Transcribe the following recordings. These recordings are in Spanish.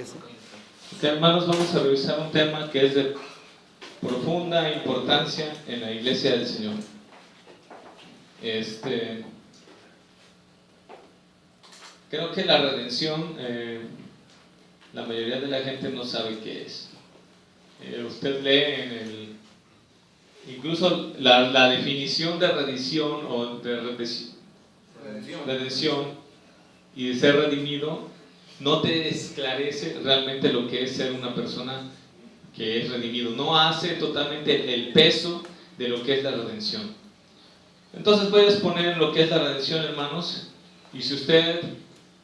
eso. Ok, hermanos, vamos a revisar un tema que es de profunda importancia en la iglesia del Señor. Creo que la redención, la mayoría de la gente no sabe qué es. Usted lee incluso la definición de redención o de redención y de ser redimido, no te esclarece realmente lo que es ser una persona que es redimido. No hace totalmente el peso de lo que es la redención. Entonces voy a exponer lo que es la redención, hermanos, y si usted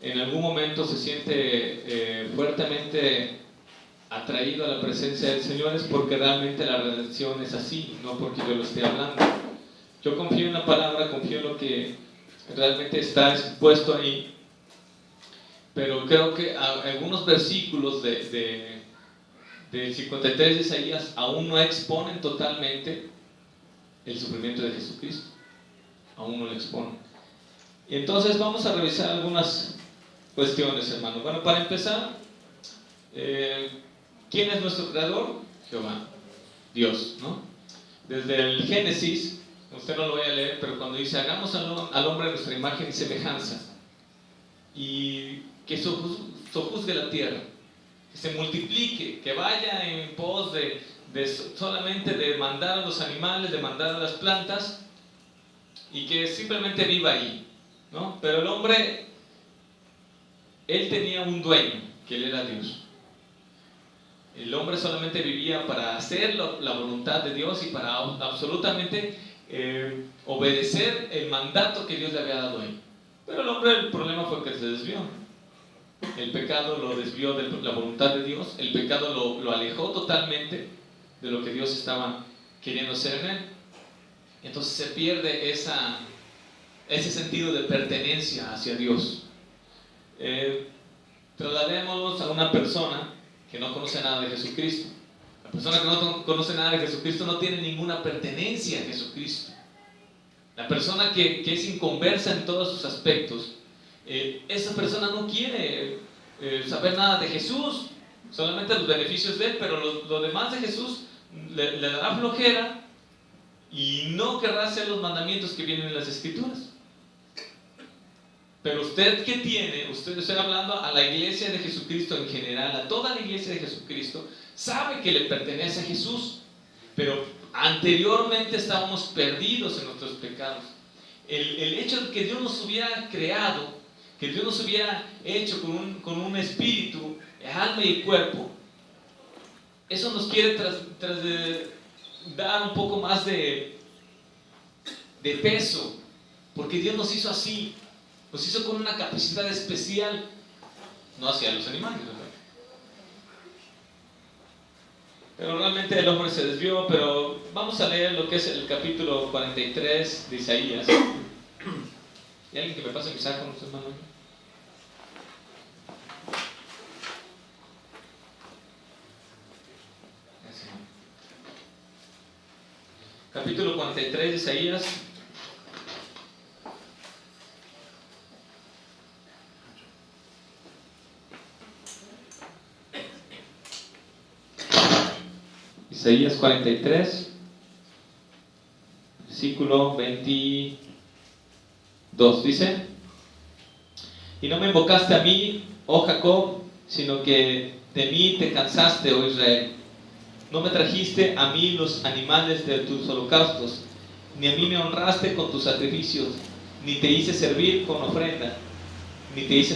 en algún momento se siente fuertemente atraído a la presencia del Señor, es porque realmente la redención es así, no porque yo lo esté hablando. Yo confío en la palabra, confío en lo que realmente está expuesto ahí, pero creo que algunos versículos del 53 de Isaías aún no exponen totalmente el sufrimiento de Jesucristo, aún no lo exponen. Y entonces vamos a revisar algunas cuestiones, hermanos. Bueno, para empezar, ¿quién es nuestro creador? Jehová, Dios, ¿no? Desde el Génesis, usted no lo voy a leer, pero cuando dice hagamos al hombre a nuestra imagen y semejanza, y que sojuzgue la tierra, que se multiplique, que vaya en pos solamente de mandar a los animales, de mandar a las plantas, y que simplemente viva ahí, ¿no? Pero el hombre, él tenía un dueño, que él era Dios. El hombre solamente vivía para hacer la voluntad de Dios y para absolutamente obedecer el mandato que Dios le había dado a él. Pero el hombre, el problema fue que se desvió. El pecado lo desvió de la voluntad de Dios. El pecado lo alejó totalmente de lo que Dios estaba queriendo hacer en él. Entonces se pierde ese sentido de pertenencia hacia Dios. Trasladémonos a una persona que no conoce nada de Jesucristo. La persona que no conoce nada de Jesucristo no tiene ninguna pertenencia a Jesucristo. La persona que es inconversa en todos sus aspectos, esa persona no quiere saber nada de Jesús, solamente los beneficios de él, pero lo demás de Jesús le dará flojera y no querrá hacer los mandamientos que vienen en las Escrituras. Pero usted, ¿qué tiene? Usted, estoy hablando a la iglesia de Jesucristo en general, a toda la iglesia de Jesucristo, sabe que le pertenece a Jesús, pero anteriormente estábamos perdidos en nuestros pecados. El hecho de que Dios nos hubiera creado, que Dios nos hubiera hecho con un espíritu, alma y cuerpo, eso nos quiere dar un poco más de peso, porque Dios nos hizo así. Nos hizo con una capacidad especial, no hacia los animales, ¿verdad? Pero realmente el hombre se desvió. Pero vamos a leer lo que es el capítulo 43 de Isaías. ¿Y alguien que me pase mis sacos, hermano? Capítulo 43 de Isaías. Isaías 43, versículo 22, dice: y no me invocaste a mí, oh Jacob, sino que de mí te cansaste, oh Israel. No me trajiste a mí los animales de tus holocaustos, ni a mí me honraste con tus sacrificios, ni te hice servir con ofrenda, ni te hice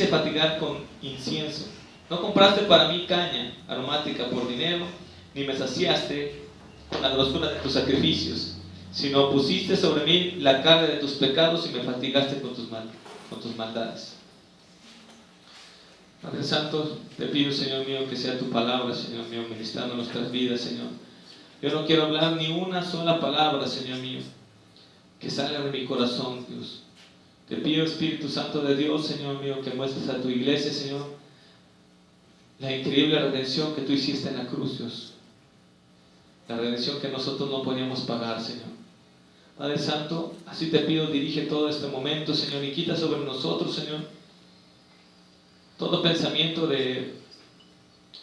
fatigar con incienso. No compraste para mí caña aromática por dinero, ni me saciaste con la grosura de tus sacrificios, sino pusiste sobre mí la carga de tus pecados y me fatigaste con tus maldades. Padre Santo, te pido, Señor mío, que sea tu palabra, Señor mío, ministrando nuestras vidas, Señor. Yo no quiero hablar ni una sola palabra, Señor mío, que salga de mi corazón, Dios. Te pido, Espíritu Santo de Dios, Señor mío, que muestres a tu iglesia, Señor, la increíble redención que tú hiciste en la cruz, Dios. La redención que nosotros no podíamos pagar, Señor. Padre Santo, así te pido, dirige todo este momento, Señor, y quita sobre nosotros, Señor, todo pensamiento de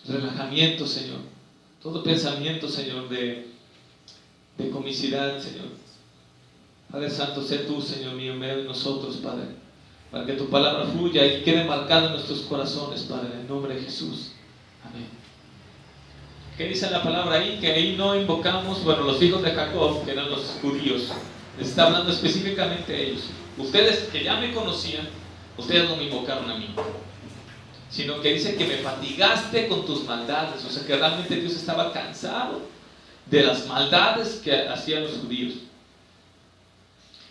relajamiento, Señor, todo pensamiento, Señor, de comicidad, Señor. Padre Santo, sé tú, Señor mío, en medio de nosotros, Padre, para que tu palabra fluya y quede marcada en nuestros corazones, Padre, en el nombre de Jesús. Amén. ¿Qué dice la palabra ahí? Que ahí no invocamos, bueno, los hijos de Jacob, que eran los judíos, les está hablando específicamente a ellos. Ustedes que ya me conocían, ustedes no me invocaron a mí, sino que dice que me fatigaste con tus maldades. O sea que realmente Dios estaba cansado de las maldades que hacían los judíos.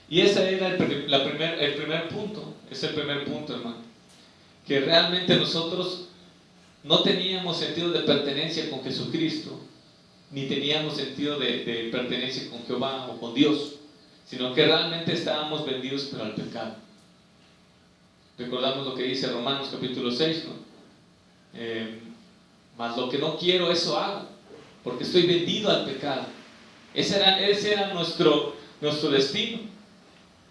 Y ese era el primer punto. Es el primer punto, hermano, que realmente nosotros no teníamos sentido de pertenencia con Jesucristo, ni teníamos sentido de pertenencia con Jehová o con Dios, sino que realmente estábamos vendidos para el pecado. Recordamos lo que dice Romanos capítulo 6, ¿no? Mas lo que no quiero, eso hago, porque estoy vendido al pecado. Ese era nuestro destino.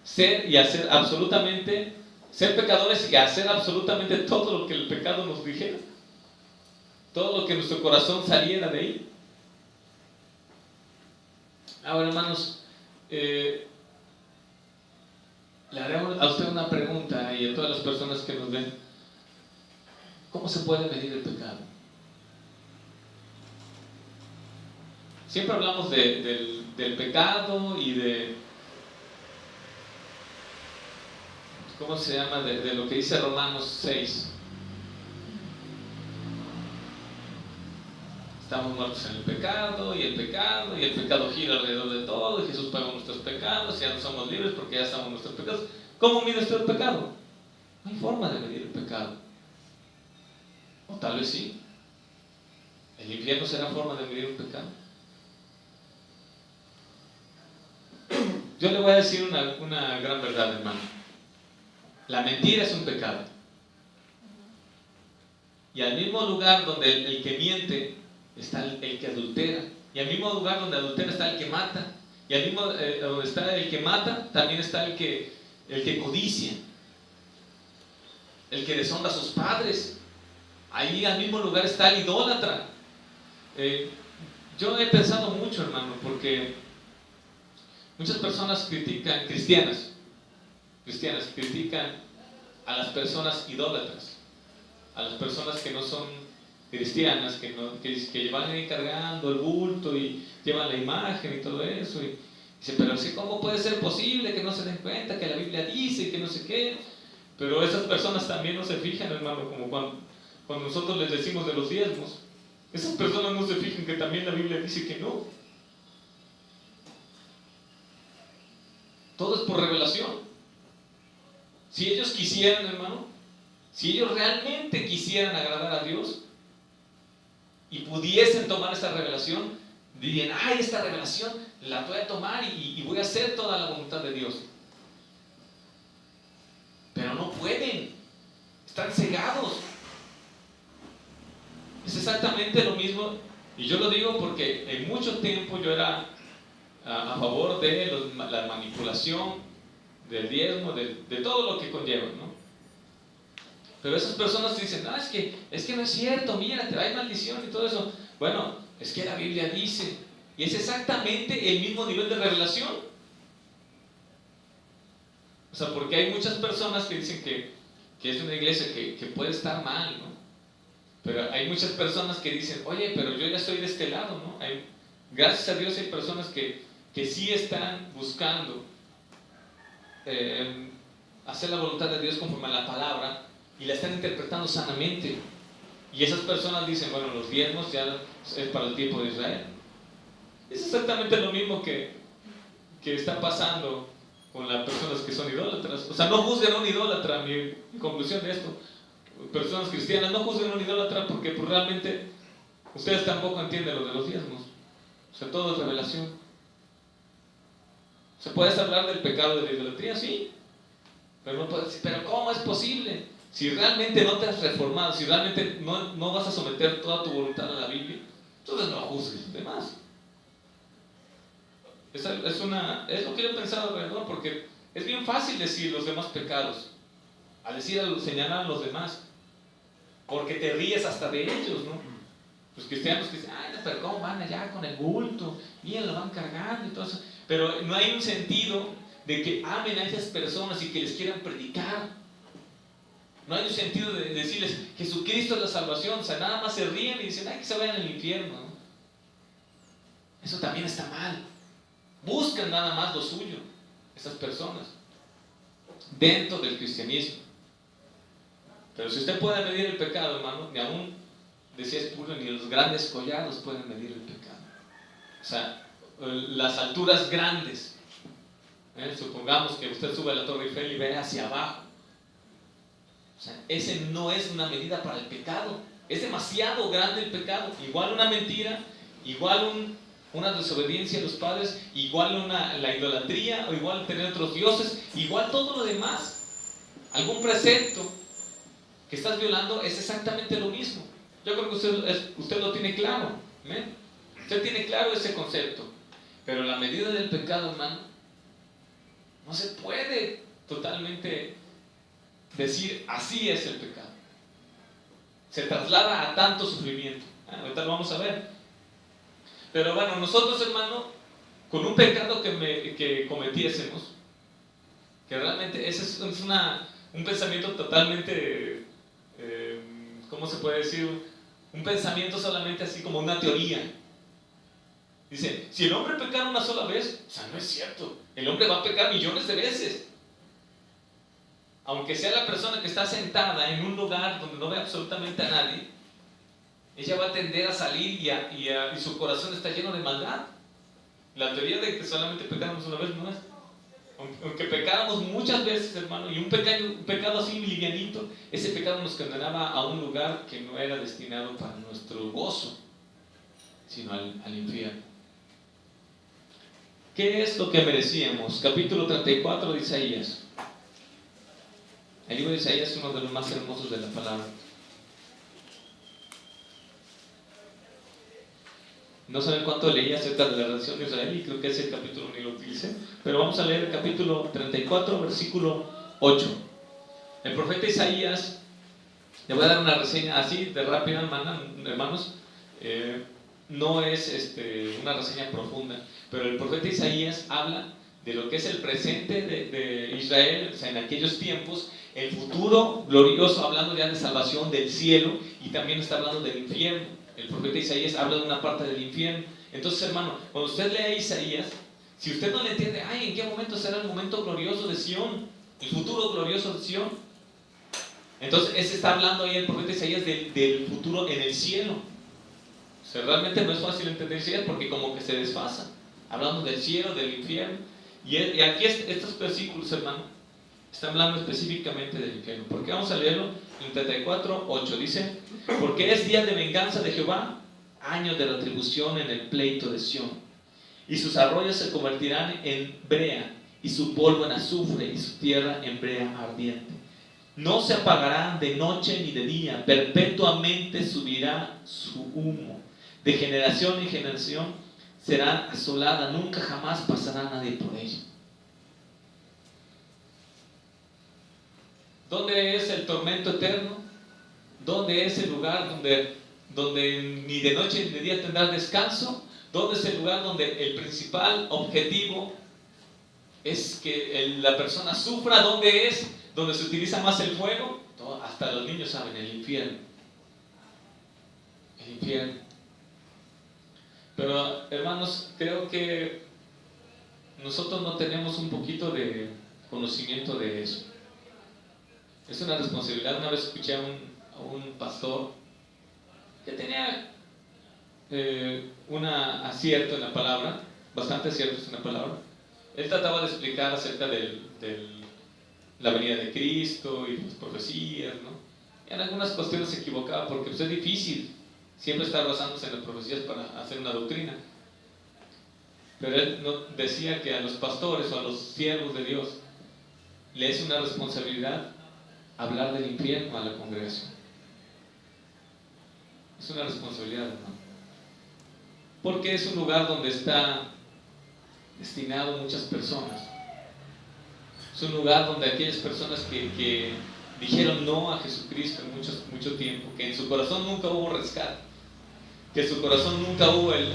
Ser pecadores y hacer absolutamente todo lo que el pecado nos dijera, todo lo que nuestro corazón saliera de ahí. Ahora, hermanos, le haré a usted una pregunta y a todas las personas que nos ven: ¿cómo se puede medir el pecado? Siempre hablamos del pecado y de, ¿cómo se llama? De lo que dice Romanos 6. Estamos muertos en el pecado y el pecado gira alrededor de todo, y Jesús pagó nuestros pecados, ya no somos libres porque ya estamos en nuestros pecados. ¿Cómo mide usted el pecado? No hay forma de medir el pecado. O tal vez sí. ¿El infierno será forma de medir un pecado? Yo le voy a decir una gran verdad, hermano. La mentira es un pecado. Y al mismo lugar donde el que miente está el que adultera. Y al mismo lugar donde adultera está el que mata. Y al mismo donde está el que mata, también está el que codicia, el que deshonra a sus padres. Ahí al mismo lugar está el idólatra. Yo he pensado mucho, hermano, porque muchas personas cristianas critican a las personas idólatras, a las personas que no son cristianas, que van ahí cargando el bulto y llevan la imagen y todo eso. Y dice, pero ¿cómo puede ser posible que no se den cuenta que la Biblia dice y que no sé qué? Pero esas personas también no se fijan, hermano, como cuando nosotros les decimos de los diezmos. Esas personas no se fijan que también la Biblia dice que no. Todo es por revelación. Si ellos quisieran, hermano, si ellos realmente quisieran agradar a Dios y pudiesen tomar esta revelación, dirían, ay, esta revelación la voy a tomar y voy a hacer toda la voluntad de Dios. Pero no pueden, están cegados. Es exactamente lo mismo, y yo lo digo porque en mucho tiempo yo era a favor de la manipulación, del diezmo, de todo lo que conlleva, ¿no? Pero esas personas dicen, es que no es cierto, mira, hay maldición y todo eso. Bueno, es que la Biblia dice, y es exactamente el mismo nivel de revelación. O sea, porque hay muchas personas que dicen que es una iglesia que puede estar mal, ¿no? Pero hay muchas personas que dicen, oye, pero yo ya estoy de este lado, ¿no? Gracias a Dios hay personas que sí están buscando hacer la voluntad de Dios conforme a la palabra y la están interpretando sanamente. Y esas personas dicen, bueno, los diezmos ya es para el tiempo de Israel. Es exactamente lo mismo que está pasando con las personas que son idólatras. O sea, no juzguen a un idólatra. Mi conclusión de esto: personas cristianas, no juzguen a un idólatra, porque pues, realmente ustedes tampoco entienden lo de los diezmos. O sea, todo es revelación. ¿Se puede hablar del pecado de la idolatría? Sí. Pero no puedes decir, pero ¿cómo es posible? Si realmente no te has reformado, si realmente no vas a someter toda tu voluntad a la Biblia, entonces no juzgues a los demás. Es lo que yo he pensado alrededor, porque es bien fácil decir los demás pecados, señalar a los demás. porque te ríes hasta de ellos, ¿no? Los cristianos que dicen, ay, no, pero ¿cómo van allá con el bulto? Bien, lo van cargando y todo eso. Pero no hay un sentido de que amen a esas personas y que les quieran predicar. No hay un sentido de decirles, Jesucristo es la salvación. O sea, nada más se ríen y dicen, ay, que se vayan al infierno, ¿no? Eso también está mal. Buscan nada más lo suyo, esas personas, dentro del cristianismo. Pero si usted puede medir el pecado, hermano, ni aún, decía Spurgeon, ni los grandes collados pueden medir el pecado. O sea, las alturas grandes. Supongamos que usted sube a la Torre Eiffel y ve hacia abajo. O sea, ese no es una medida para el pecado. Es demasiado grande el pecado. Igual una mentira, igual una desobediencia a los padres, igual la idolatría, o igual tener otros dioses, igual todo lo demás. Algún precepto que estás violando es exactamente lo mismo. Yo creo que usted lo tiene claro. ¿Eh? Usted tiene claro ese concepto. Pero la medida del pecado, hermano, no se puede totalmente decir así es el pecado. Se traslada a tanto sufrimiento. Ahorita lo vamos a ver. Pero bueno, nosotros, hermano, con un pecado que cometiésemos, que realmente ese es un pensamiento totalmente, ¿cómo se puede decir? Un pensamiento solamente así como una teoría. Dice, si el hombre pecara una sola vez, o sea, no es cierto. El hombre va a pecar millones de veces. Aunque sea la persona que está sentada en un lugar donde no ve absolutamente a nadie, ella va a tender a salir y su corazón está lleno de maldad. La teoría de que solamente pecáramos una vez no es. Aunque pecáramos muchas veces, hermano, y un pecado así livianito, ese pecado nos condenaba a un lugar que no era destinado para nuestro gozo, sino al infierno. ¿Qué es lo que merecíamos? Capítulo 34 de Isaías. El libro de Isaías es uno de los más hermosos de la palabra. No saben cuánto leí acerca de la redención de Israel y creo que ese capítulo ni lo utilicé, pero vamos a leer el capítulo 34, versículo 8. El profeta Isaías, le voy a dar una reseña así de rápida, hermanos, no es una reseña profunda, pero el profeta Isaías habla de lo que es el presente de Israel, o sea, en aquellos tiempos, el futuro glorioso, hablando ya de salvación del cielo, y también está hablando del infierno. El profeta Isaías habla de una parte del infierno. Entonces, hermano, cuando usted lee Isaías, si usted no le entiende, ay, ¿en qué momento será el momento glorioso de Sión? El futuro glorioso de Sión. Entonces, ese está hablando ahí el profeta Isaías del futuro en el cielo. O sea, realmente no es fácil entender Isaías porque como que se desfasa. Hablando del cielo, del infierno. Y aquí estos versículos, hermano, están hablando específicamente del infierno. Porque vamos a leerlo en 34, 8. Dice, porque es día de venganza de Jehová, año de retribución en el pleito de Sión. Y sus arroyos se convertirán en brea, y su polvo en azufre, y su tierra en brea ardiente. No se apagarán de noche ni de día, perpetuamente subirá su humo. De generación en generación será asolada, nunca jamás pasará nadie por ella. ¿Dónde es el tormento eterno? ¿Dónde es el lugar donde ni de noche ni de día tendrás descanso? ¿Dónde es el lugar donde el principal objetivo es que la persona sufra? ¿Dónde es donde se utiliza más el fuego? Hasta los niños saben, el infierno. El infierno. Pero, hermanos, creo que nosotros no tenemos un poquito de conocimiento de eso. Es una responsabilidad. Una vez escuché a un pastor que tenía un acierto en la palabra, bastante aciertos en la palabra. Él trataba de explicar acerca de la venida de Cristo y las profecías, ¿no? Y en algunas cuestiones se equivocaba porque pues, es difícil siempre estar basándose en las profecías para hacer una doctrina. Pero él decía que a los pastores o a los siervos de Dios le es una responsabilidad hablar del infierno a la congregación. Es una responsabilidad, hermano. Porque es un lugar donde está destinado a muchas personas. Es un lugar donde aquellas personas que dijeron no a Jesucristo en mucho tiempo, que en su corazón nunca hubo rescate, que en su corazón nunca hubo el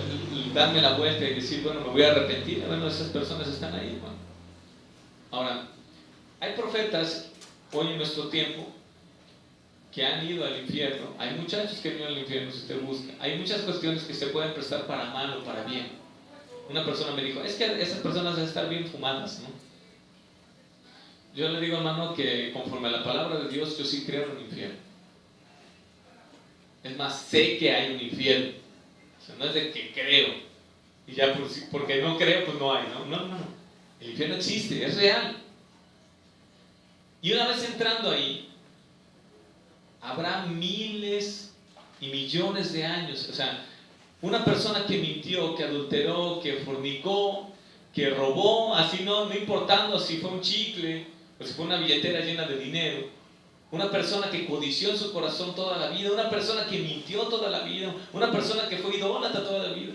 darme la vuelta y decir, bueno, me voy a arrepentir. Bueno, esas personas están ahí, hermano. Ahora, hay profetas hoy en nuestro tiempo que han ido al infierno. Hay muchachos que han ido al infierno, si usted busca. Hay muchas cuestiones que se pueden prestar para mal o para bien. Una persona me dijo, es que esas personas deben estar bien fumadas, ¿no? Yo le digo, hermano, que conforme a la palabra de Dios, yo sí creo en un infierno. Es más, sé que hay un infierno. O sea, no es de que creo y ya porque no creo, pues no hay, ¿no? No. El infierno existe, es real. Y una vez entrando ahí, habrá miles y millones de años. O sea, una persona que mintió, que adulteró, que fornicó, que robó, así no importando si fue un chicle o si fue una billetera llena de dinero. Una persona que codició en su corazón toda la vida, una persona que mintió toda la vida, una persona que fue idólatra toda la vida.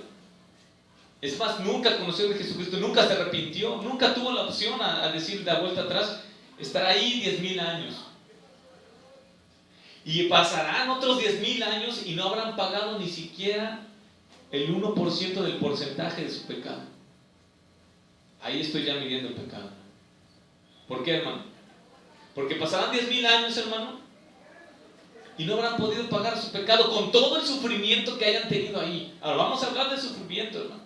Es más, nunca conoció de Jesucristo, nunca se arrepintió, nunca tuvo la opción a decir de vuelta atrás, estará ahí 10,000 años. Y pasarán otros 10,000 años y no habrán pagado ni siquiera el 1% del porcentaje de su pecado. Ahí estoy ya midiendo el pecado. ¿Por qué, hermano? Porque pasarán 10,000 años, hermano, y no habrán podido pagar su pecado con todo el sufrimiento que hayan tenido ahí. Ahora vamos a hablar del sufrimiento, hermano.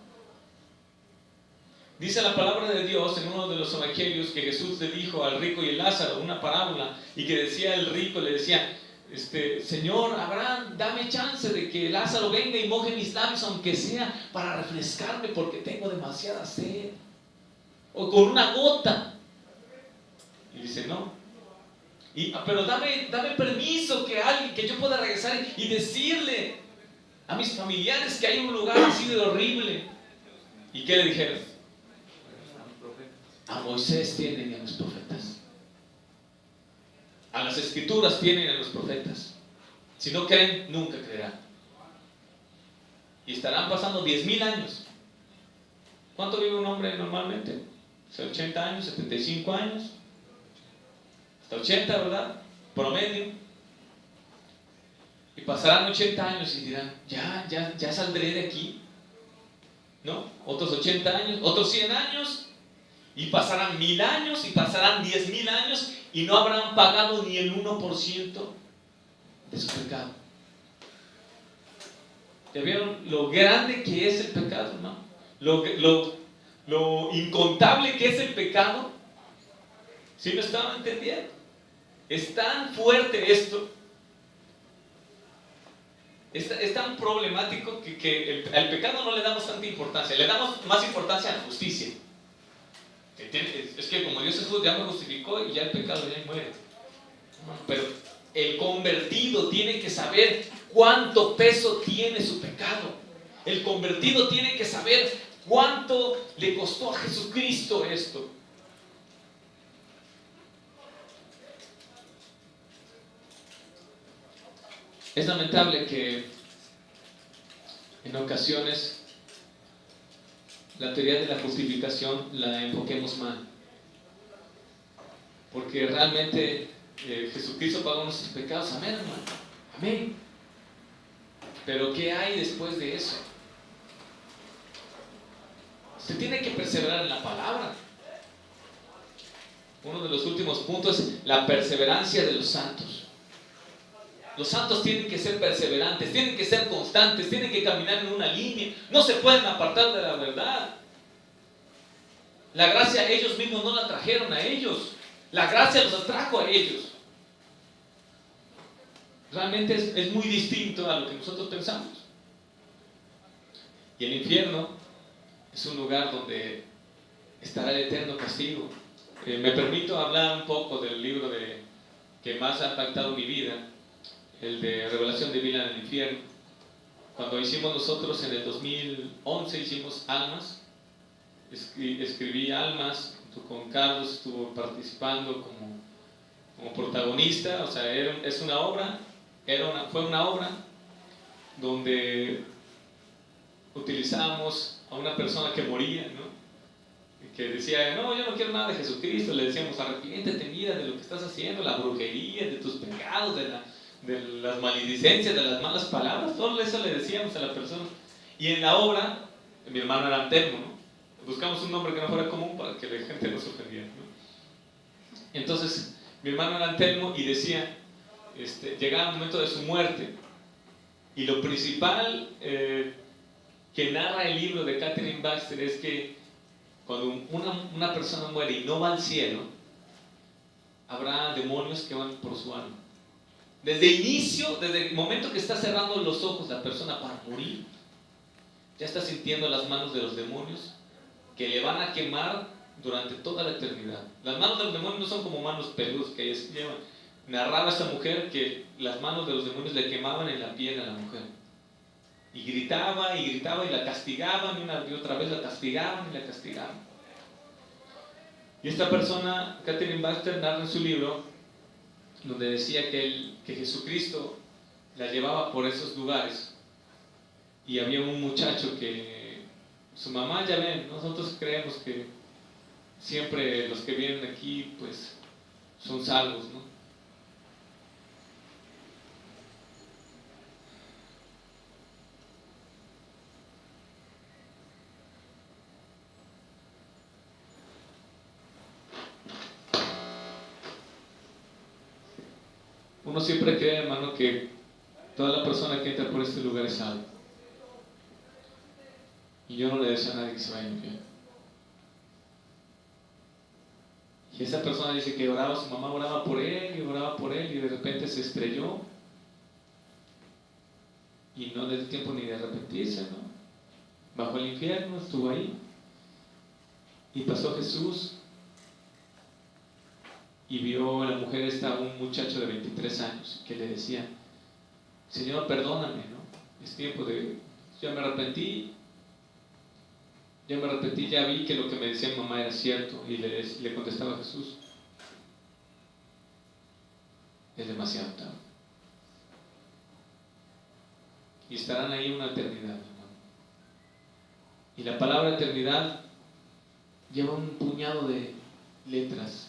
Dice la palabra de Dios en uno de los evangelios que Jesús le dijo al rico y el Lázaro una parábola, y que decía el rico, le decía, Señor Abraham, dame chance de que Lázaro venga y moje mis labios, aunque sea para refrescarme, porque tengo demasiada sed, o con una gota. Y dice, no. Pero dame permiso que yo pueda regresar y decirle a mis familiares que hay un lugar así de horrible. ¿Y qué le dijeron? A Moisés tienen y a los profetas. A las escrituras tienen y a los profetas. Si no creen, nunca creerán. Y estarán pasando 10,000 años. ¿Cuánto vive un hombre normalmente? 80 años, 75 años. Hasta 80, ¿verdad? Promedio. Y pasarán 80 años y dirán, ya saldré de aquí. ¿No? Otros 80 años, otros 100 años. Y pasarán 1,000 años y pasarán 10,000 años y no habrán pagado ni el 1% de su pecado. ¿Ya vieron lo grande que es el pecado, hermano? Lo incontable que es el pecado. ¿Sí lo estaban entendiendo? Es tan fuerte esto. Es tan problemático que al pecado no le damos tanta importancia. Le damos más importancia a la justicia. Es que como Dios es justo, ya me justificó y ya el pecado ya muere. Pero el convertido tiene que saber cuánto peso tiene su pecado. El convertido tiene que saber cuánto le costó a Jesucristo esto. Es lamentable que en ocasiones la teoría de la justificación la enfoquemos mal, porque realmente Jesucristo pagó nuestros pecados, amén, hermano, amén. Pero ¿qué hay después de eso? Usted tiene que perseverar en la palabra. Uno de los últimos puntos es la perseverancia de los santos. Los santos tienen que ser perseverantes, tienen que ser constantes, tienen que caminar en una línea, no se pueden apartar de la verdad. La gracia ellos mismos no la trajeron a ellos, la gracia los atrajo a ellos. Realmente es muy distinto a lo que nosotros pensamos. Y el infierno es un lugar donde estará el eterno castigo. Me permito hablar un poco del libro que más ha impactado mi vida, el de Revelación Divina en el Infierno. Cuando hicimos nosotros en el 2011, hicimos Almas, escribí Almas, junto con Carlos estuvo participando como protagonista. O sea, fue una obra donde utilizábamos a una persona que moría, ¿no? que decía, no, yo no quiero nada de Jesucristo, le decíamos, arrepiéntete, mira de lo que estás haciendo, la brujería, de tus pecados, de las maledicencias, de las malas palabras, todo eso le decíamos a la persona. Y en la obra, mi hermano era Antelmo, ¿no? Buscamos un nombre que no fuera común para que la gente no se ofendiera, ¿no? Entonces, mi hermano era Antelmo y decía, llegaba el momento de su muerte, y lo principal que narra el libro de Catherine Baxter es que cuando una persona muere y no va al cielo, habrá demonios que van por su alma. Desde el inicio, desde el momento que está cerrando los ojos la persona para morir, ya está sintiendo las manos de los demonios que le van a quemar durante toda la eternidad. Las manos de los demonios no son como manos peludas que ellos llevan. Narraba esta mujer que las manos de los demonios le quemaban en la piel a la mujer. Y gritaba y la castigaban, y una y otra vez la castigaban y la castigaban. Y esta persona, Catherine Baxter, narra en su libro, donde decía que Jesucristo la llevaba por esos lugares. Y había un muchacho que su mamá, ya ven, nosotros creemos que siempre los que vienen aquí, pues, son salvos, ¿no? Uno siempre cree, hermano, que toda la persona que entra por este lugar es salva. Y yo no le deseo a nadie que se vaya al infierno. Y esa persona dice que oraba, su mamá oraba por él y de repente se estrelló. Y no le dio tiempo ni de arrepentirse, ¿no? Bajó al infierno, estuvo ahí. Y pasó Jesús y vio a la mujer esta, un muchacho de 23 años que le decía, Señor, perdóname, ¿no? Es tiempo de... ya me arrepentí, ya vi que lo que me decía mi mamá era cierto. Y le contestaba a Jesús, es demasiado tarde. Y estarán ahí una eternidad, hermano. Y la palabra eternidad lleva un puñado de letras.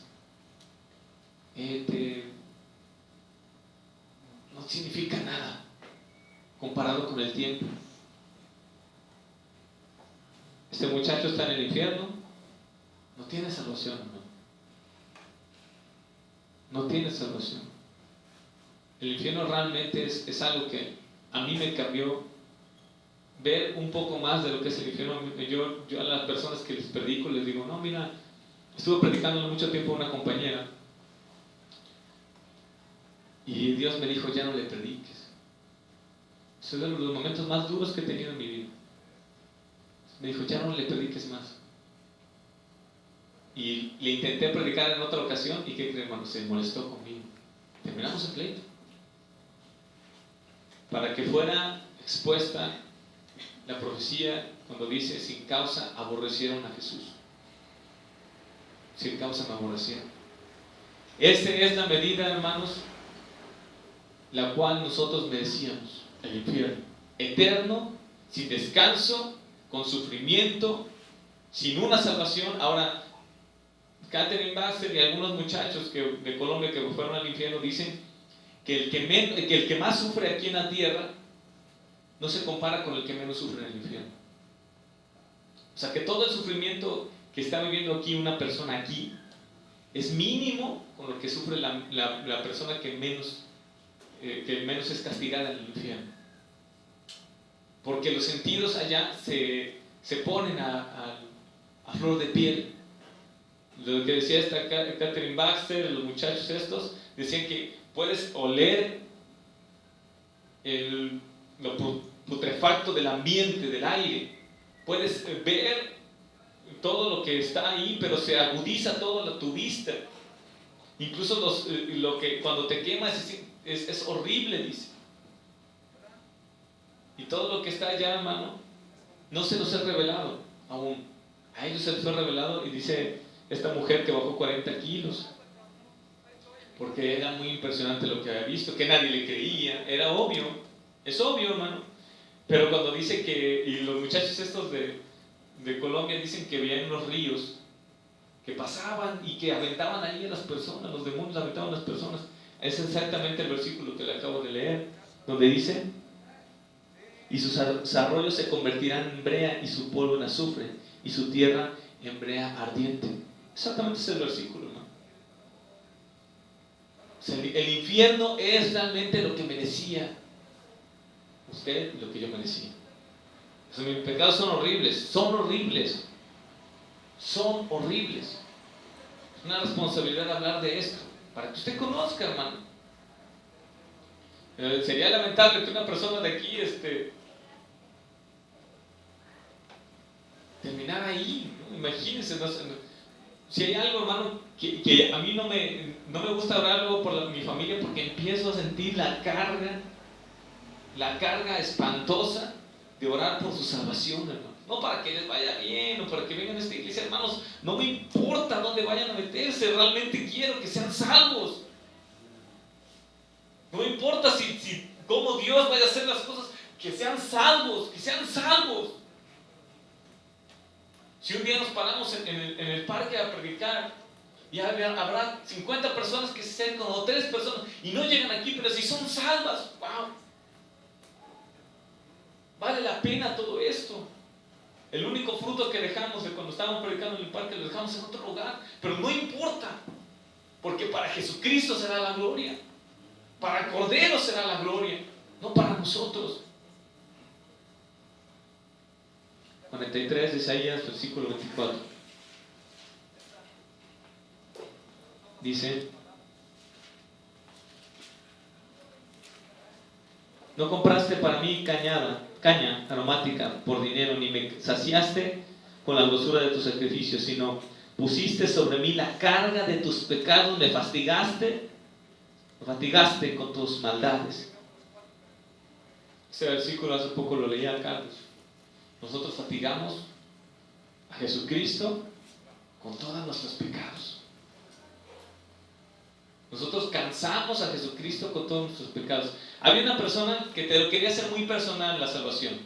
No significa nada comparado con el tiempo. Este muchacho está en el infierno, no tiene salvación, no tiene salvación. El infierno realmente es algo que a mí me cambió ver un poco más de lo que es el infierno. Yo a las personas que les predico les digo, no, mira, estuve predicando mucho tiempo a una compañera y Dios me dijo, ya no le prediques. Es uno de los momentos más duros que he tenido en mi vida. Me dijo, ya no le prediques más. Y le intenté predicar en otra ocasión y ¿qué creen, hermano? Se molestó conmigo. Terminamos el pleito. Para que fuera expuesta la profecía cuando dice, sin causa aborrecieron a Jesús. Sin causa me aborrecieron. Esta es la medida, hermanos, la cual nosotros merecíamos, el infierno. Eterno, sin descanso, con sufrimiento, sin una salvación. Ahora, Catherine Baxter y algunos muchachos de Colombia que fueron al infierno dicen que el que más sufre aquí en la tierra no se compara con el que menos sufre en el infierno. O sea, que todo el sufrimiento que está viviendo aquí una persona aquí es mínimo con lo que sufre la persona que menos es castigada en el infierno. Porque los sentidos allá se ponen a flor de piel. Lo que decía esta Catherine Baxter, los muchachos estos, decían que puedes oler lo putrefacto del ambiente, del aire. Puedes ver todo lo que está ahí, pero se agudiza todo tu vista. Incluso cuando te quemas es horrible, dice. Y todo lo que está allá, hermano, no se nos ha revelado aún. A ellos se les fue revelado y dice esta mujer que bajó 40 kilos. Porque era muy impresionante lo que había visto, que nadie le creía. Era obvio, es obvio, hermano. Pero cuando dice y los muchachos estos de Colombia dicen que veían unos ríos que pasaban y que aventaban ahí a las personas, los demonios aventaban a las personas. Es exactamente el versículo que le acabo de leer, donde dice: y sus arroyos se convertirán en brea y su polvo en azufre y su tierra en brea ardiente. Exactamente ese es el versículo, ¿no? O sea, el infierno es realmente lo que merecía usted y lo que yo merecía. O sea, mis pecados son horribles, son horribles, son horribles. Es una responsabilidad hablar de esto, para que usted conozca, hermano. Sería lamentable que una persona de aquí terminara ahí, ¿no? Imagínense, ¿no? Si hay algo, hermano, que a mí no me gusta orarlo por mi familia, porque empiezo a sentir la carga espantosa de orar por su salvación, hermano. No para que les vaya bien o para que vengan a esta iglesia, hermanos. No me importa dónde vayan a meterse, realmente quiero que sean salvos. No me importa cómo Dios vaya a hacer las cosas, que sean salvos, que sean salvos. Si un día nos paramos en el parque a predicar, y habrá 50 personas que se acercan, o 3 personas, y no llegan aquí, pero si son salvas, wow, vale la pena todo esto. El único fruto que dejamos de cuando estábamos predicando en el parque lo dejamos en otro lugar, pero no importa, porque para Jesucristo será la gloria, para el Cordero será la gloria, no para nosotros. 43 de Isaías, versículo 24. Dice: no compraste para mí caña aromática por dinero, ni me saciaste con la dulzura de tus sacrificios, sino pusiste sobre mí la carga de tus pecados, me fatigaste con tus maldades. Ese versículo hace poco lo leía a Carlos. Nosotros fatigamos a Jesucristo con todos nuestros pecados. Nosotros cansamos a Jesucristo con todos nuestros pecados. Había una persona que te lo quería hacer muy personal, la salvación,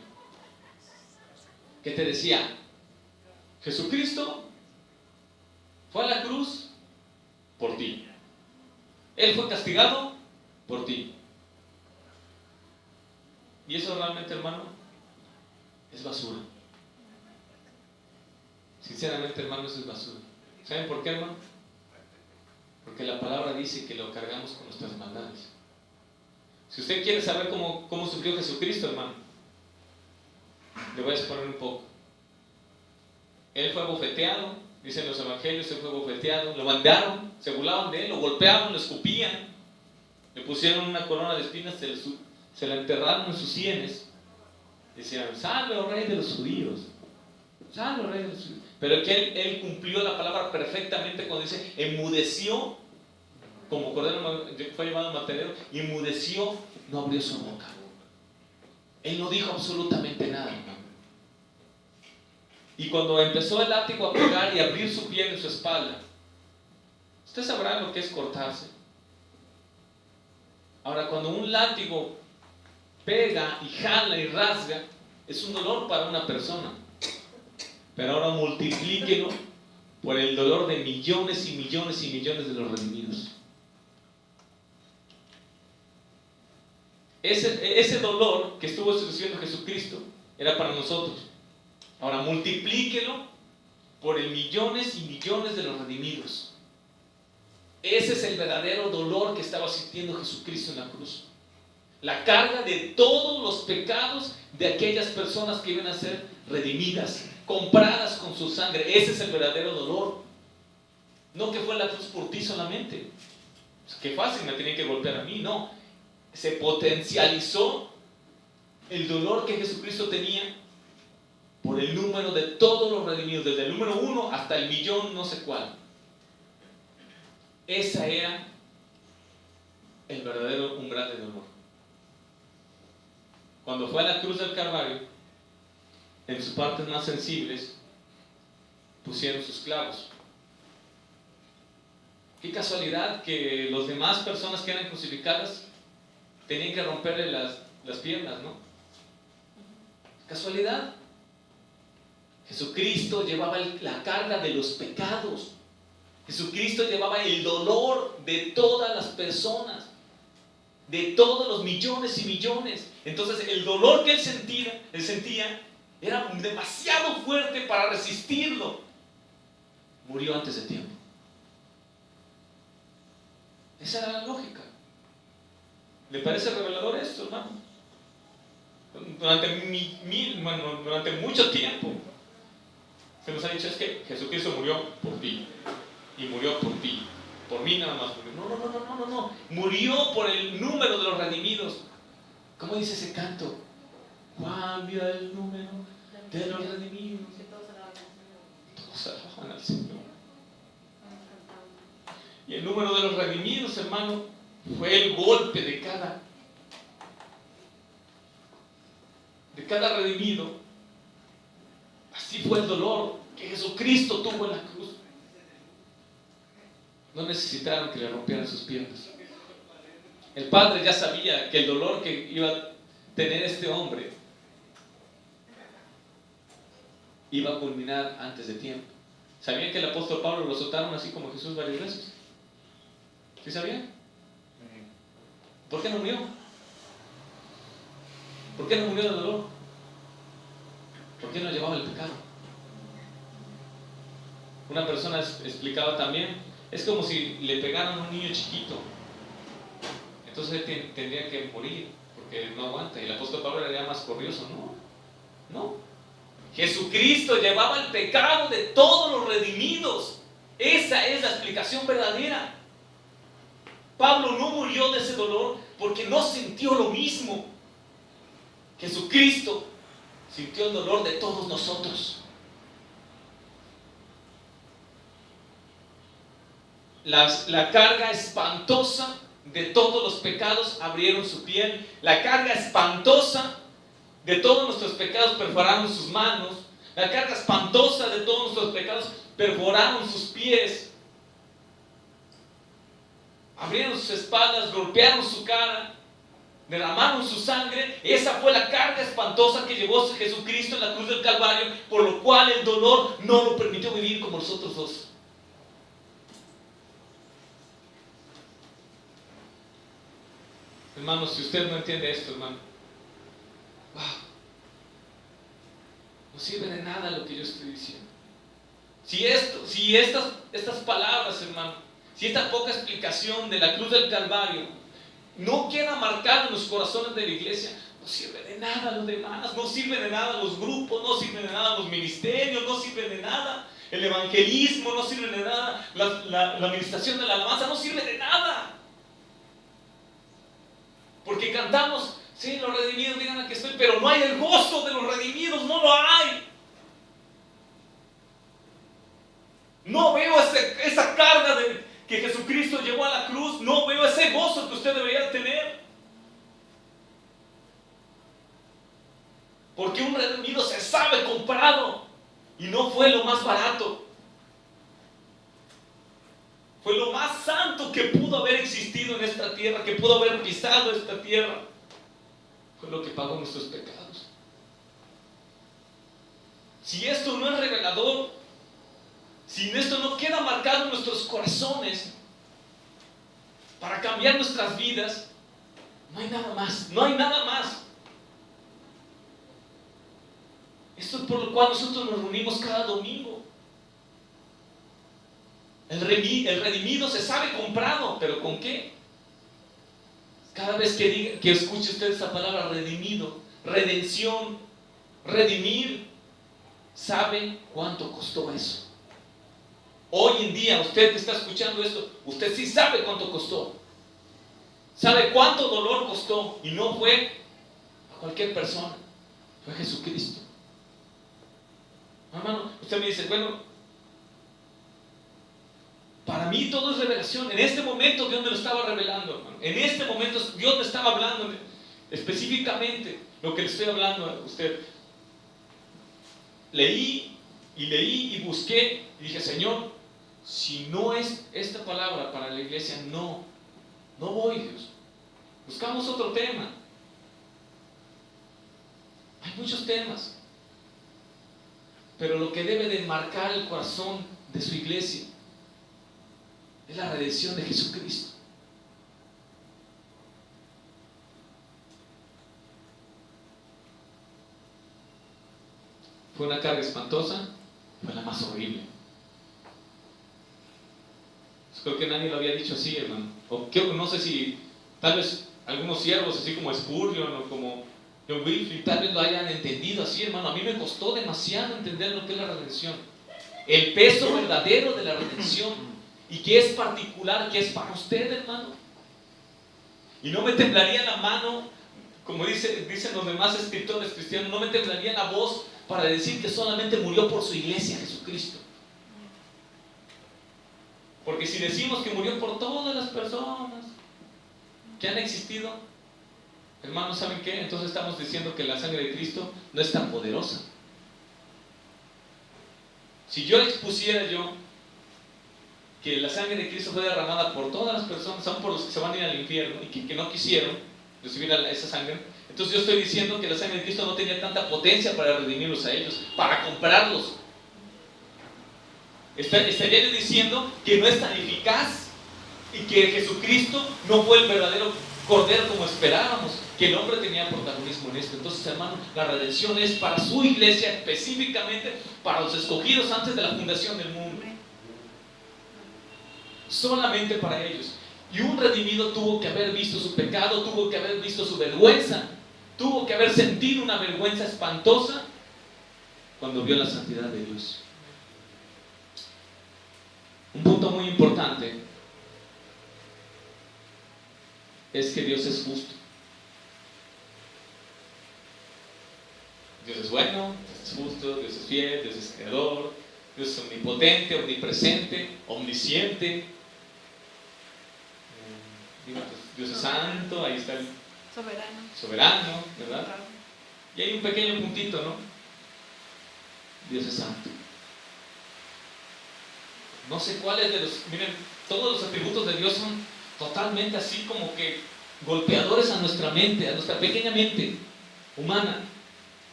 que te decía: Jesucristo fue a la cruz por ti, Él fue castigado por ti. Y eso realmente, hermano, es basura. Sinceramente, hermano, eso es basura. ¿Saben por qué, hermano? Porque la palabra dice que lo cargamos con nuestras maldades. Si usted quiere saber cómo sufrió Jesucristo, hermano, le voy a exponer un poco. Él fue bofeteado, dicen los evangelios, él fue bofeteado, lo mandaron, se burlaban de él, lo golpeaban, lo escupían, le pusieron una corona de espinas, se la enterraron en sus sienes. Decían: salve, oh rey de los judíos, salve, oh rey de los judíos. Pero que él cumplió la palabra perfectamente cuando dice: enmudeció, como cordero fue llevado al matadero, y enmudeció, no abrió su boca. Él no dijo absolutamente nada, hermano. Y cuando empezó el látigo a pegar y a abrir su piel en su espalda, usted sabrá lo que es cortarse. Ahora, cuando un látigo pega y jala y rasga, es un dolor para una persona. Pero ahora multiplíquelo por el dolor de millones y millones y millones de los redimidos. Ese dolor que estuvo sufriendo Jesucristo era para nosotros. Ahora multiplíquelo por el millones y millones de los redimidos. Ese es el verdadero dolor que estaba sintiendo Jesucristo en la cruz. La carga de todos los pecados de aquellas personas que iban a ser redimidas, compradas con su sangre. Ese es el verdadero dolor. No que fue en la cruz por ti solamente. Qué fácil, me tienen que golpear a mí. No. Se potencializó el dolor que Jesucristo tenía por el número de todos los redimidos, desde el número 1 hasta el millón, no sé cuál. Ese era el verdadero umbral de dolor. Cuando fue a la cruz del Calvario, en sus partes más sensibles, pusieron sus clavos. Qué casualidad que las demás personas que eran crucificadas tenían que romperle las piernas, ¿no? Casualidad. Jesucristo llevaba la carga de los pecados Jesucristo llevaba el dolor de todas las personas, de todos los millones y millones. Entonces el dolor que él sentía era demasiado fuerte para resistirlo. Murió antes de tiempo. Esa era la lógica. ¿Le parece revelador esto, hermano? Durante mucho tiempo se nos ha dicho es que Jesucristo murió por ti y murió por ti, por mí nada más. No. Murió por el número de los redimidos. ¿Cómo dice ese canto? Cambia el número de los redimidos. Todos alaban al Señor. Y el número de los redimidos, hermano, fue el golpe de cada redimido. Así fue el dolor que Jesucristo tuvo en la cruz. No necesitaron que le rompieran sus piernas. El Padre ya sabía que el dolor que iba a tener este hombre iba a culminar antes de tiempo. ¿Sabían que el apóstol Pablo lo azotaron así como Jesús varias veces? ¿Sí sabían? ¿Por qué no murió? ¿Por qué no murió de dolor? ¿Por qué no llevaba el pecado? Una persona explicaba también, es como si le pegaran a un niño chiquito. Entonces él tendría que morir, porque no aguanta. Y el apóstol Pablo era más corrioso. No. Jesucristo llevaba el pecado de todos los redimidos. Esa es la explicación verdadera. Pablo no murió de ese dolor porque no sintió lo mismo. Jesucristo sintió el dolor de todos nosotros. La carga espantosa de todos los pecados abrieron su piel. La carga espantosa de todos nuestros pecados perforaron sus manos. La carga espantosa de todos nuestros pecados perforaron sus pies. Abrieron sus espaldas, golpearon su cara, derramaron su sangre. Esa fue la carga espantosa que llevó Jesucristo en la cruz del Calvario, por lo cual el dolor no lo permitió vivir como los otros dos. Hermanos, si usted no entiende esto, hermano, no sirve de nada lo que yo estoy diciendo. Si estas palabras, hermano, si esta poca explicación de la cruz del Calvario no queda marcada en los corazones de la iglesia, no sirve de nada lo demás, no sirve de nada los grupos, no sirve de nada los ministerios, no sirve de nada el evangelismo, no sirve de nada la administración de la alabanza, no sirve de nada. Porque cantamos, sí, los redimidos, digan aquí estoy, pero no hay el gozo de los redimidos, no lo hay. No veo esa carga que Jesucristo llevó a la cruz, no veo ese gozo que usted debería tener. Porque un redimido se sabe comprado y no fue lo más barato. Fue lo más santo que pudo haber existido en esta tierra, que pudo haber pisado esta tierra. Fue lo que pagó nuestros pecados. Si esto no es revelador, si esto no queda marcado en nuestros corazones para cambiar nuestras vidas, no hay nada más, no hay nada más. Esto es por lo cual nosotros nos reunimos cada domingo. El redimido se sabe comprado, pero ¿con qué? Cada vez que escuche usted esa palabra redimido, redención, redimir, ¿sabe cuánto costó eso? Hoy en día, usted que está escuchando esto, usted sí sabe cuánto costó. ¿Sabe cuánto dolor costó? Y no fue a cualquier persona, fue a Jesucristo. Hermano, usted me dice, bueno, para mí todo es revelación. En este momento Dios me lo estaba revelando, hermano. En este momento Dios me estaba hablando específicamente lo que le estoy hablando a usted. Leí y busqué y dije, Señor, si no es esta palabra para la iglesia, no voy, Dios. Buscamos otro tema. Hay muchos temas, pero lo que debe de marcar el corazón de su iglesia Es la redención de Jesucristo. Fue una carga espantosa, fue la más horrible. Creo que nadie lo había dicho así, hermano. O no sé si tal vez algunos siervos, así como Spurgeon o como John Wycliffe, tal vez lo hayan entendido así, hermano. A mí me costó demasiado entender lo que es la redención. El peso verdadero de la redención. Y que es particular, que es para usted, hermano. Y no me temblaría la mano, como dicen los demás escritores cristianos, no me temblaría la voz para decir que solamente murió por su iglesia Jesucristo. Porque si decimos que murió por todas las personas que han existido, hermanos, ¿saben qué? Entonces estamos diciendo que la sangre de Cristo no es tan poderosa. Si yo expusiera que la sangre de Cristo fue derramada por todas las personas, aun por los que se van a ir al infierno y que no quisieron recibir esa sangre, entonces yo estoy diciendo que la sangre de Cristo no tenía tanta potencia para redimirlos a ellos, para comprarlos. Estaría yo diciendo que no es tan eficaz y que Jesucristo no fue el verdadero Cordero como esperábamos, que el hombre tenía protagonismo en esto. Entonces, hermano, la redención es para su iglesia, específicamente para los escogidos antes de la fundación del mundo. Solamente para ellos. Y un redimido tuvo que haber visto su pecado, tuvo que haber visto su vergüenza, tuvo que haber sentido una vergüenza espantosa cuando vio la santidad de Dios. Un punto muy importante es que Dios es justo. Dios es bueno, Dios es justo, Dios es fiel, Dios es creador, Dios es omnipotente, omnipresente, omnisciente. Dios es santo, ahí está el soberano, ¿verdad? Y hay un pequeño puntito, ¿no? Dios es santo. No sé cuáles de los... Miren, todos los atributos de Dios son totalmente así como que golpeadores a nuestra mente, a nuestra pequeña mente humana.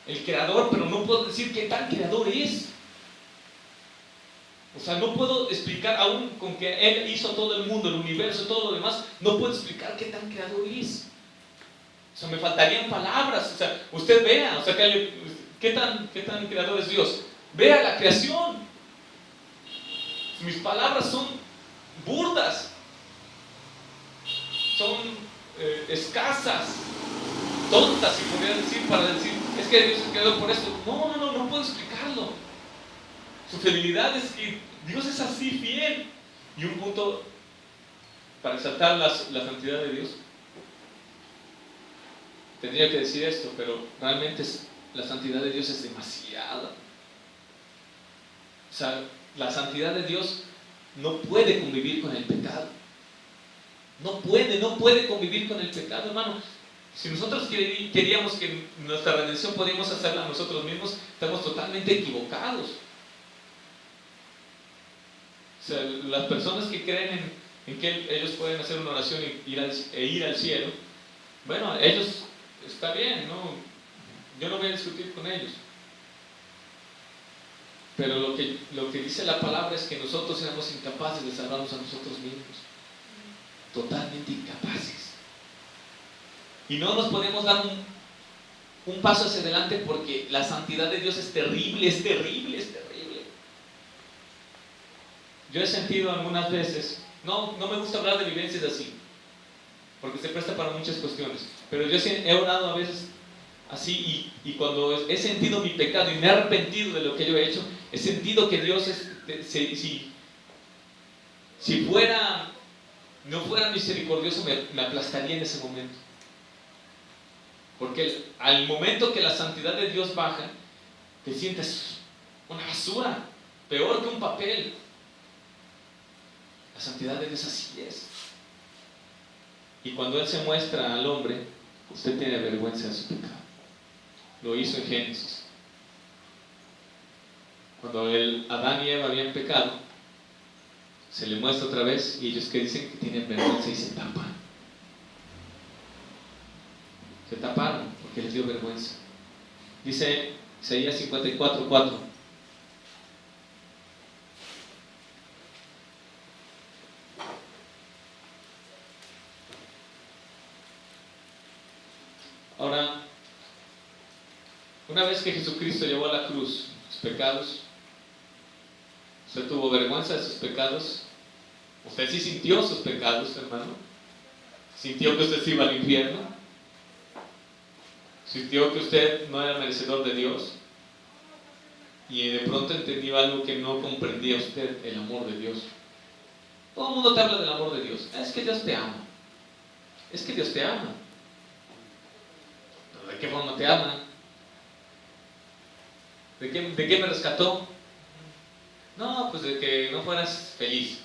El creador, pero no puedo decir qué tal creador es. O sea, no puedo explicar, aún con que Él hizo todo el mundo, el universo, todo lo demás, no puedo explicar qué tan creador es. O sea, me faltarían palabras. O sea, usted vea, o sea, qué tan creador es Dios. Vea la creación. Mis palabras son burdas, son escasas, tontas, si podría decir, para decir, es que Dios se creó por esto. No puedo explicarlo. Su fidelidad es que Dios es así fiel. Y un punto para exaltar la santidad de Dios, tendría que decir esto, pero realmente la santidad de Dios es demasiada. O sea, la santidad de Dios no puede convivir con el pecado. No puede convivir con el pecado, hermano. Si nosotros queríamos que nuestra redención podíamos hacerla nosotros mismos, estamos totalmente equivocados. O sea, las personas que creen en que ellos pueden hacer una oración e ir al cielo, bueno, ellos, está bien, ¿no? Yo no voy a discutir con ellos. Pero lo que dice la palabra es que nosotros éramos incapaces de salvarnos a nosotros mismos. Totalmente incapaces. Y no nos podemos dar un paso hacia adelante porque la santidad de Dios es terrible, es terrible, es terrible. Yo he sentido algunas veces, no me gusta hablar de vivencias así, porque se presta para muchas cuestiones, pero yo he orado a veces así y cuando he sentido mi pecado y me he arrepentido de lo que yo he hecho, he sentido que Dios si no fuera misericordioso me aplastaría en ese momento. Porque al momento que la santidad de Dios baja, te sientes una basura, peor que un papel. La santidad de Dios así es. Y cuando Él se muestra al hombre, usted tiene vergüenza de su pecado. Lo hizo en Génesis. Cuando Adán y Eva habían pecado, se le muestra otra vez y ellos que dicen que tienen vergüenza y se tapan. Se taparon porque les dio vergüenza. Dice Isaías 54:4. Una vez que Jesucristo llevó a la cruz sus pecados, ¿usted tuvo vergüenza de sus pecados? ¿Usted sí sintió sus pecados, hermano? ¿Sintió que usted se iba al infierno? ¿Sintió que usted no era merecedor de Dios? Y de pronto entendió algo que no comprendía usted, el amor de Dios. Todo el mundo te habla del amor de Dios. Es que Dios te ama. Es que Dios te ama. ¿Pero de qué forma te ama? ¿De qué me rescató? No, pues de que no fueras feliz.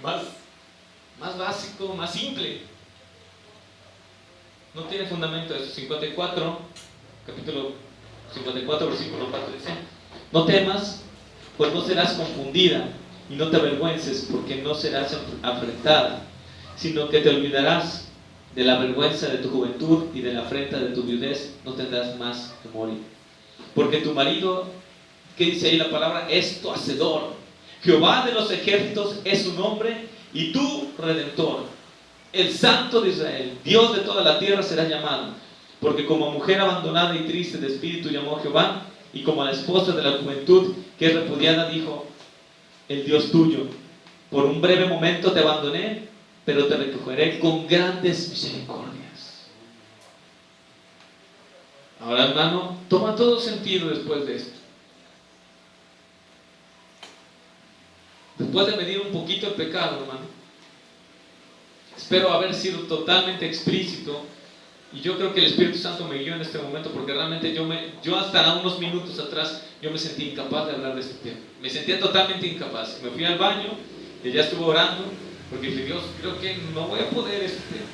Más básico, más simple. No tiene fundamento eso. 54, capítulo 54, versículo 4 dice: no temas, pues no serás confundida, y no te avergüences, porque no serás afrentada, sino que te olvidarás de la vergüenza de tu juventud, y de la afrenta de tu viudez no tendrás más temor. Porque tu marido, ¿qué dice ahí la palabra? Es tu hacedor. Jehová de los ejércitos es su nombre, y tu redentor, el Santo de Israel, Dios de toda la tierra será llamado. Porque como mujer abandonada y triste de espíritu llamó Jehová, y como a la esposa de la juventud que es repudiada dijo el Dios tuyo: por un breve momento te abandoné, pero te recogeré con grandes misericordias. Ahora, hermano, toma todo sentido después de esto. Después de medir un poquito el pecado, hermano, espero haber sido totalmente explícito. Y yo creo que el Espíritu Santo me guió en este momento, porque realmente yo hasta unos minutos atrás yo me sentí incapaz de hablar de este tema. Me sentía totalmente incapaz. Me fui al baño y ya estuve orando, porque dije: Dios, creo que no voy a poder este tema.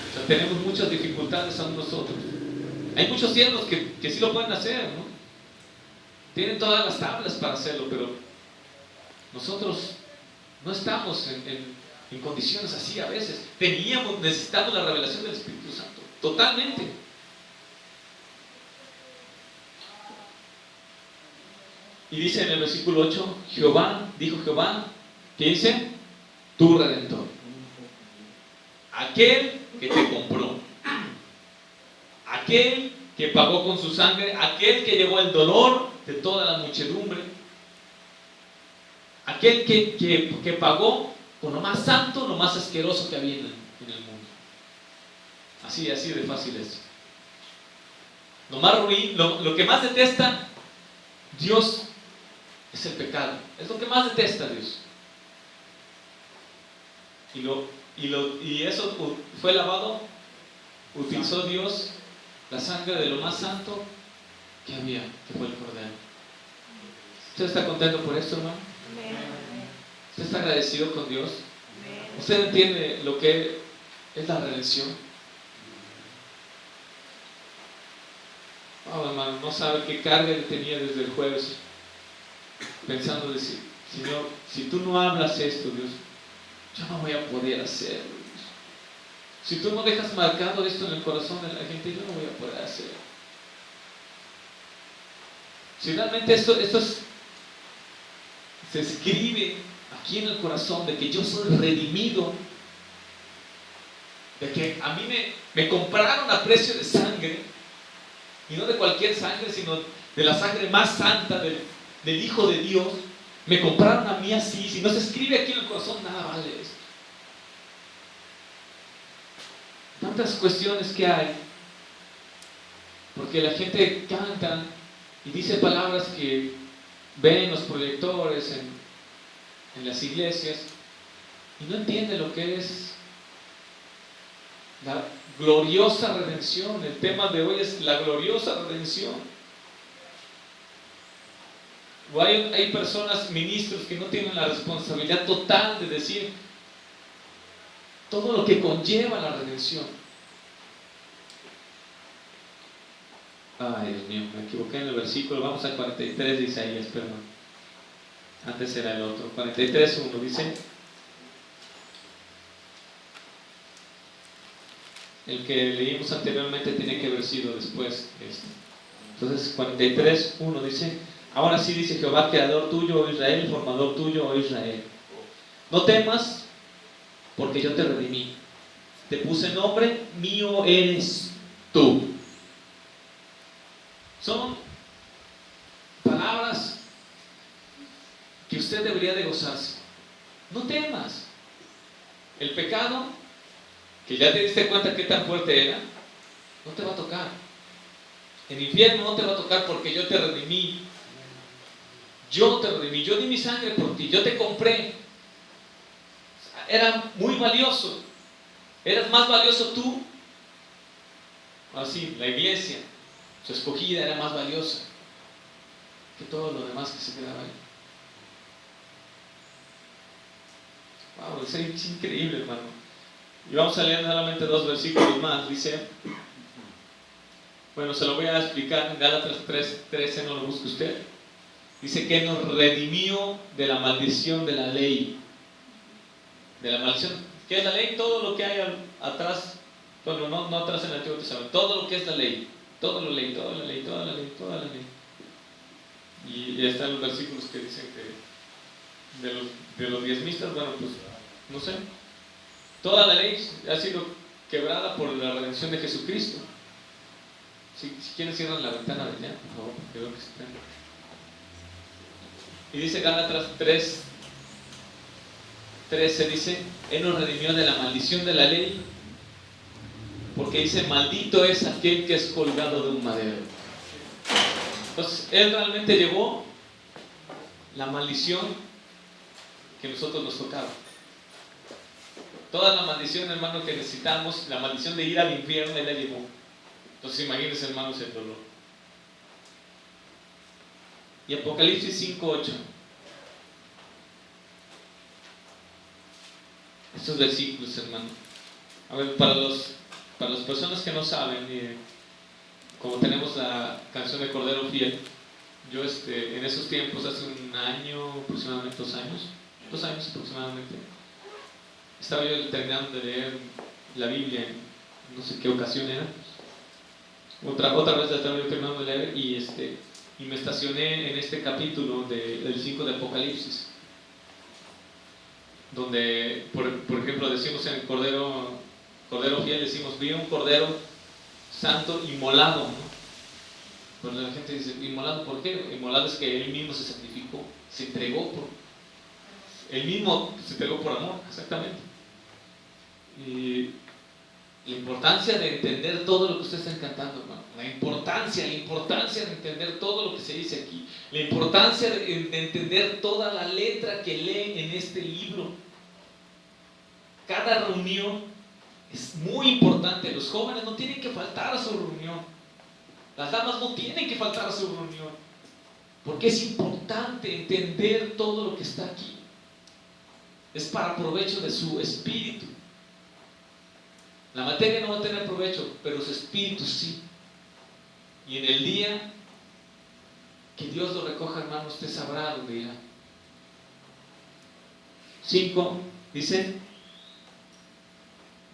O sea, tenemos muchas dificultades aún nosotros. Hay muchos siervos que sí lo pueden hacer, ¿no? Tienen todas las tablas para hacerlo, pero nosotros no estamos en condiciones así a veces. Necesitamos la revelación del Espíritu Santo, totalmente. Y dice en el versículo 8: Jehová, dijo Jehová, ¿qué dice? Tu redentor, aquel que te compró, aquel que pagó con su sangre, aquel que llevó el dolor de toda la muchedumbre, aquel que pagó con lo más santo, lo más asqueroso que había en el mundo. Así de fácil es. Lo más ruin, lo que más detesta Dios es el pecado. Es lo que más detesta Dios. Y eso fue lavado. Utilizó Dios la sangre de lo más santo que había, que fue el Cordero. ¿Usted está contento por esto, hermano? ¿Usted está agradecido con Dios? ¿Usted entiende lo que es la redención? Oh, hermano, no sabe qué carga le tenía desde el jueves, pensando decir: Señor, si tú no hablas esto, Dios, yo no voy a poder hacerlo, Dios. Si tú no dejas marcado esto en el corazón de la gente, yo no voy a poder hacerlo. Si realmente esto se escribe aquí en el corazón, de que yo soy redimido, de que a mí me compraron a precio de sangre, y no de cualquier sangre, sino de la sangre más santa del Hijo de Dios. Me compraron a mí así. Si no se escribe aquí en el corazón, nada vale esto. Tantas cuestiones que hay, porque la gente canta y dice palabras que ven los proyectores en las iglesias, y no entiende lo que es la gloriosa redención. El tema de hoy es la gloriosa redención. O hay personas, ministros, que no tienen la responsabilidad total de decir todo lo que conlleva la redención. Ay, Dios mío, me equivoqué en el versículo. Vamos al 43 de Isaías, perdón. Antes era el otro. 43:1 dice: el que leímos anteriormente tiene que haber sido después este. Entonces 43:1 dice: ahora sí, dice Jehová, creador tuyo, oh Israel, formador tuyo, oh Israel, no temas, porque yo te redimí, te puse nombre, mío eres tú. usted debería de gozarse. No temas. El pecado, que ya te diste cuenta qué tan fuerte era, no te va a tocar. El infierno no te va a tocar porque yo te redimí. Yo te redimí, yo di mi sangre por ti, yo te compré. Era muy valioso. Eras más valioso tú. Así, la iglesia, su escogida era más valiosa que todo lo demás que se quedaba ahí. Wow, es increíble, hermano. Y vamos a leer solamente 2 versículos más. Dice, bueno, se lo voy a explicar en Gálatas 3:13, no lo busque usted. Dice que nos redimió de la maldición de la ley. De la maldición. ¿Qué es la ley? Todo lo que hay atrás. Bueno, no atrás en el Antiguo Testamento. Todo lo que es la ley. Toda la ley. Y ya están los versículos que dicen que de los diezmistas, bueno, pues, no sé. Toda la ley ha sido quebrada por la redención de Jesucristo. Si quieren, cierran la ventana de allá, por favor, porque veo que se prende. Y dice Gálatas 3:13, dice, Él nos redimió de la maldición de la ley, porque dice, maldito es aquel que es colgado de un madero. Entonces, Él realmente llevó la maldición que nosotros nos tocaba. Toda la maldición, hermano, que necesitamos, la maldición de ir al infierno, Él la llevó. Entonces, imagínense, hermanos, el dolor. Y Apocalipsis 5:8. Estos versículos, hermano. A ver, para las personas que no saben, como tenemos la canción de Cordero Fiel, yo en esos tiempos, hace un año, aproximadamente 2 años aproximadamente, estaba yo terminando de leer la Biblia, no sé qué ocasión era. Otra vez la estaba yo terminando de leer y me estacioné en este capítulo del 5 de Apocalipsis, donde, por ejemplo, decimos en el Cordero Fiel, decimos, vi un Cordero Santo inmolado, ¿no? Pero la gente dice, ¿inmolado por qué? Inmolado es que Él mismo se sacrificó, se entregó Él mismo se entregó por amor, exactamente. Y la importancia de entender todo lo que usted está cantando, hermano. La importancia de entender todo lo que se dice aquí. La importancia de entender toda la letra que lee en este libro. Cada reunión es muy importante. Los jóvenes no tienen que faltar a su reunión. Las damas no tienen que faltar a su reunión. Porque es importante entender todo lo que está aquí. Es para provecho de su espíritu. La materia no va a tener provecho, pero su espíritu sí. Y en el día que Dios lo recoja, hermano, usted sabrá dónde irá. 5, dice,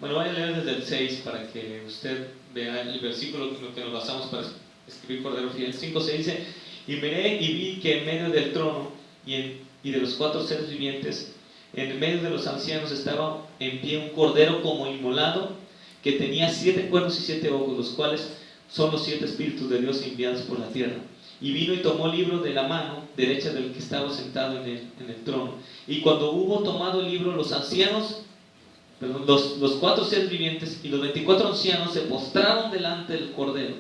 bueno, voy a leer desde el 6 para que usted vea el versículo en lo que nos basamos para escribir Cordero Fiel. 5:6 dice, y miré y vi que en medio del trono y de los 4 seres vivientes, en medio de los ancianos, estaba en pie un cordero como inmolado, que tenía 7 cuernos y 7 ojos, los cuales son los 7 espíritus de Dios enviados por la tierra. Y vino y tomó el libro de la mano derecha del que estaba sentado en el trono. Y cuando hubo tomado el libro, los 4 seres vivientes y los 24 ancianos se postraron delante del cordero.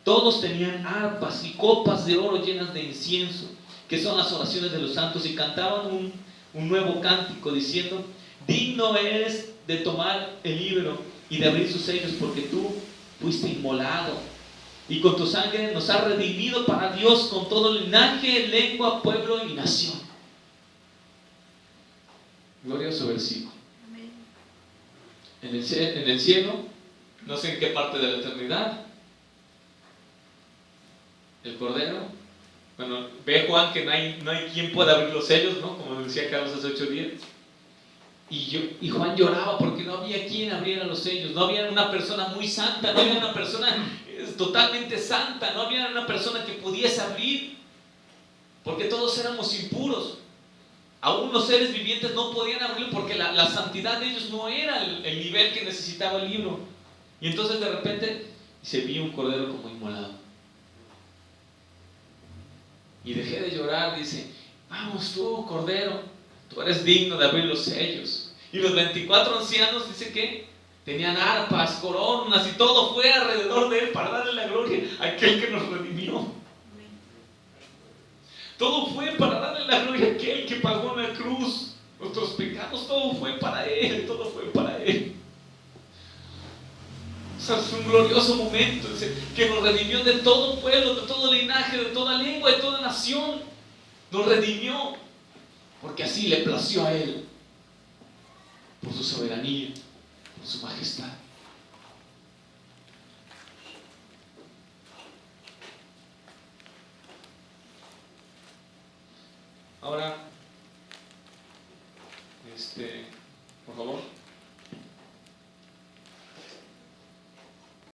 Todos tenían arpas y copas de oro llenas de incienso, que son las oraciones de los santos, y cantaban un nuevo cántico diciendo, digno eres de tomar el libro y de abrir sus sellos, porque tú fuiste inmolado y con tu sangre nos has redimido para Dios con todo linaje, lengua, pueblo y nación. Glorioso versículo. En el cielo, no sé en qué parte de la eternidad, el Cordero, bueno, ve Juan que no hay quien pueda abrir los sellos, ¿no? Como decía Carlos hace 8 días. Y Juan lloraba porque no había quien abriera los sellos. No había una persona muy santa, no había una persona totalmente santa, no había una persona que pudiese abrir, porque todos éramos impuros. Aún los seres vivientes no podían abrirlo porque la santidad de ellos no era el nivel que necesitaba el libro. Y entonces de repente se vio un cordero como inmolado. Y dejé de llorar, dice, vamos tú, Cordero, tú eres digno de abrir los sellos. Y los 24 ancianos, dice que tenían arpas, coronas y todo fue alrededor de él para darle la gloria a aquel que nos redimió. Todo fue para darle la gloria a aquel que pagó en la cruz nuestros pecados. Todo fue para él, todo fue para él. O sea, es un glorioso momento que nos redimió de todo pueblo, de todo linaje, de toda lengua, de toda nación. Nos redimió porque así le plació a él, por su soberanía, por su majestad. Ahora,